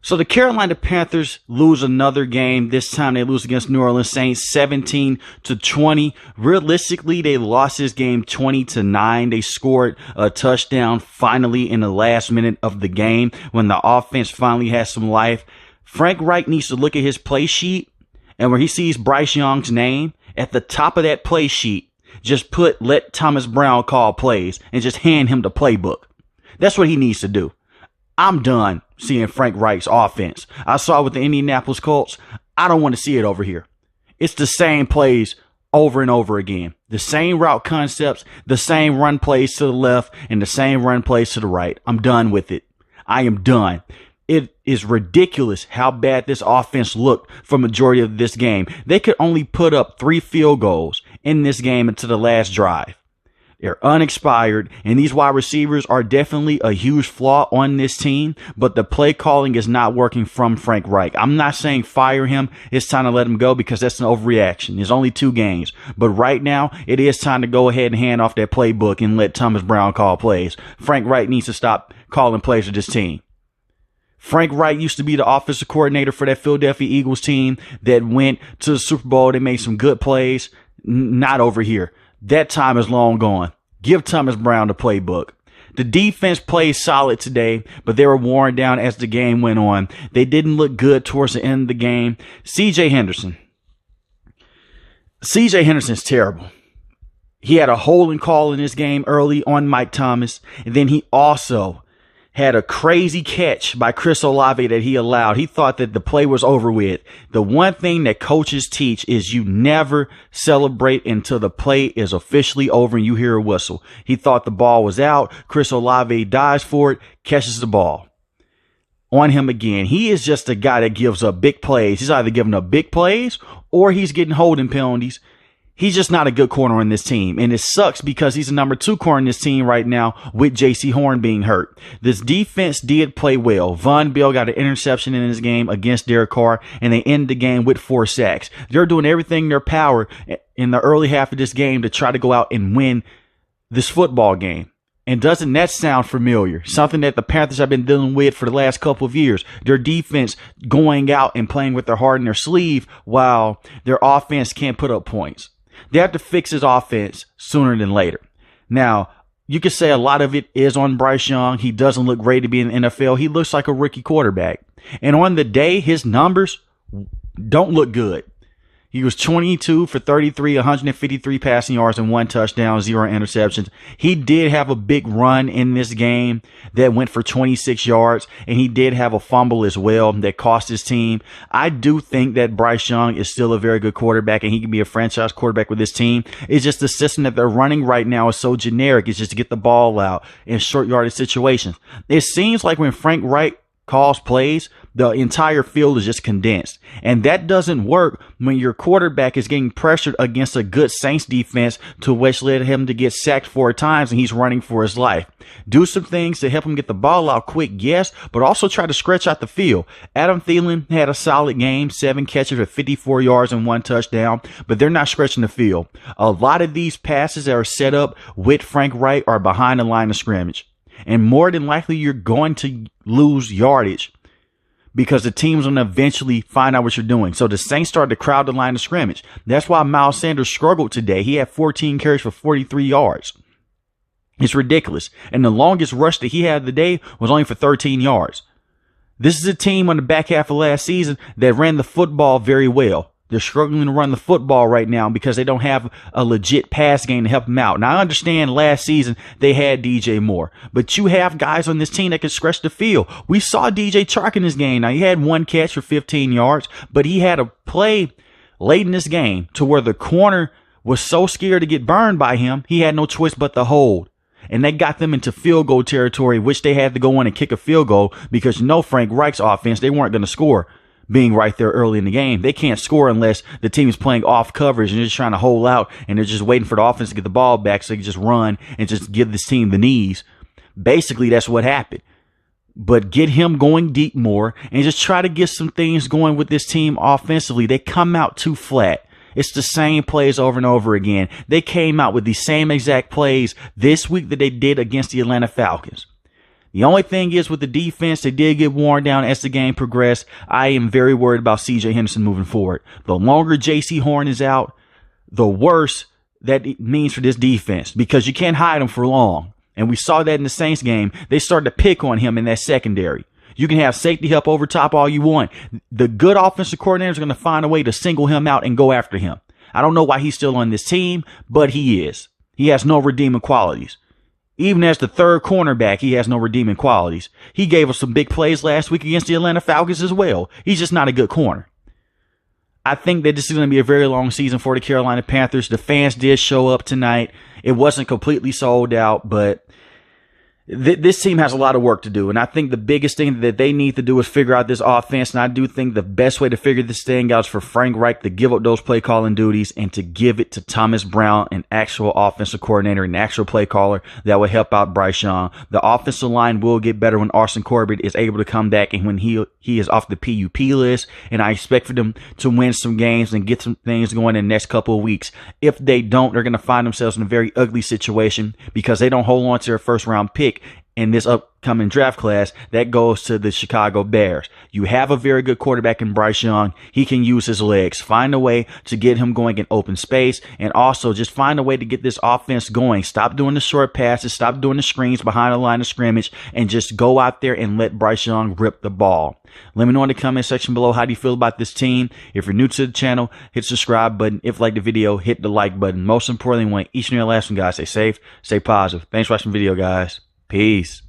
So the Carolina Panthers lose another game. This time they lose against New Orleans Saints 17-20. Realistically, they lost this game 20-9. They scored a touchdown finally in the last minute of the game when the offense finally has some life. Frank Reich needs to look at his play sheet, and where he sees Bryce Young's name at the top of that play sheet, just put "let Thomas Brown call plays" and just hand him the playbook. That's what he needs to do. I'm done seeing Frank Reich's offense. I saw it with the Indianapolis Colts. I don't want to see it over here. It's the same plays over and over again. The same route concepts, the same run plays to the left, and the same run plays to the right. I'm done with it. I am done. It is ridiculous how bad this offense looked for majority of this game. They could only put up 3 field goals in this game into the last drive. They're unexpired, and these wide receivers are definitely a huge flaw on this team, but the play calling is not working from Frank Reich. I'm not saying fire him. It's time to let him go because that's an overreaction. There's only 2 games. But right now, it is time to go ahead and hand off that playbook and let Thomas Brown call plays. Frank Reich needs to stop calling plays for this team. Frank Reich used to be the offensive coordinator for that Philadelphia Eagles team that went to the Super Bowl. They made some good plays. Not over here. That time is long gone. Give Thomas Brown the playbook. The defense played solid today, but they were worn down as the game went on. They didn't look good towards the end of the game. CJ Henderson's terrible. He had a holding call in this game early on Mike Thomas, and then he also had a crazy catch by Chris Olave that he allowed. He thought that the play was over with. The one thing that coaches teach is you never celebrate until the play is officially over and you hear a whistle. He thought the ball was out. Chris Olave dives for it, catches the ball. On him again. He is just a guy that gives up big plays. He's either giving up big plays or he's getting holding penalties. He's just not a good corner on this team. And it sucks because he's the number 2 corner in this team right now with J.C. Horn being hurt. This defense did play well. Von Bell got an interception in this game against Derek Carr, and they end the game with 4 sacks. They're doing everything in their power in the early half of this game to try to go out and win this football game. And doesn't that sound familiar? Something that the Panthers have been dealing with for the last couple of years. Their defense going out and playing with their heart in their sleeve while their offense can't put up points. They have to fix his offense sooner than later. Now, you could say a lot of it is on Bryce Young. He doesn't look great to be in the NFL. He looks like a rookie quarterback. And on the day, his numbers don't look good. He was 22 for 33, 153 passing yards and 1 touchdown, 0 interceptions. He did have a big run in this game that went for 26 yards, and he did have a fumble as well that cost his team. I do think that Bryce Young is still a very good quarterback, and he can be a franchise quarterback with this team. It's just the system that they're running right now is so generic. It's just to get the ball out in short yardage situations. It seems like when Frank Reich calls plays, the entire field is just condensed. And that doesn't work when your quarterback is getting pressured against a good Saints defense to which led him to get sacked 4 times and he's running for his life. Do some things to help him get the ball out quick, yes, but also try to stretch out the field. Adam Thielen had a solid game, 7 catches for 54 yards and 1 touchdown, but they're not stretching the field. A lot of these passes that are set up with Frank Reich are behind the line of scrimmage. And more than likely, you're going to lose yardage because the team's going to eventually find out what you're doing. So the Saints started to crowd the line of scrimmage. That's why Miles Sanders struggled today. He had 14 carries for 43 yards. It's ridiculous. And the longest rush that he had today was only for 13 yards. This is a team on the back half of last season that ran the football very well. They're struggling to run the football right now because they don't have a legit pass game to help them out. Now, I understand last season they had DJ Moore, but you have guys on this team that can stretch the field. We saw DJ Chark in this game. Now, he had 1 catch for 15 yards, but he had a play late in this game to where the corner was so scared to get burned by him, he had no choice but to hold. And they got them into field goal territory, which they had to go in and kick a field goal because Frank Reich's offense, they weren't going to score. Being right there early in the game. They can't score unless the team is playing off coverage and they're just trying to hold out and they're just waiting for the offense to get the ball back so they can just run and just give this team the knees. Basically, that's what happened. But get him going deep more and just try to get some things going with this team offensively. They come out too flat. It's the same plays over and over again. They came out with the same exact plays this week that they did against the Atlanta Falcons. The only thing is with the defense, they did get worn down as the game progressed. I am very worried about CJ Henderson moving forward. The longer JC Horn is out, the worse that it means for this defense, because you can't hide him for long. And we saw that in the Saints game. They started to pick on him in that secondary. You can have safety help over top all you want. The good offensive coordinators are going to find a way to single him out and go after him. I don't know why he's still on this team, but he is. He has no redeeming qualities. Even as the third cornerback, he has no redeeming qualities. He gave us some big plays last week against the Atlanta Falcons as well. He's just not a good corner. I think that this is going to be a very long season for the Carolina Panthers. The fans did show up tonight. It wasn't completely sold out, but this team has a lot of work to do. And I think the biggest thing that they need to do is figure out this offense. And I do think the best way to figure this thing out is for Frank Reich to give up those play calling duties and to give it to Thomas Brown, an actual offensive coordinator, an actual play caller that will help out Bryce Young. The offensive line will get better when Austin Corbett is able to come back and when he is off the PUP list. And I expect for them to win some games and get some things going in the next couple of weeks. If they don't, they're going to find themselves in a very ugly situation because they don't hold on to their first round pick in this upcoming draft class. That goes to the Chicago Bears. You have a very good quarterback in Bryce Young. He can use his legs. Find a way to get him going in open space, and also just find a way to get this offense going. Stop doing the short passes. Stop doing the screens behind the line of scrimmage, and just go out there and let Bryce Young rip the ball. Let me know in the comment section below, how do you feel about this team? If you're new to the channel, hit the subscribe button. If you like the video, hit the like button. Most importantly, I want each and every last one, guys, stay safe, stay positive. Thanks for watching the video, guys. Peace.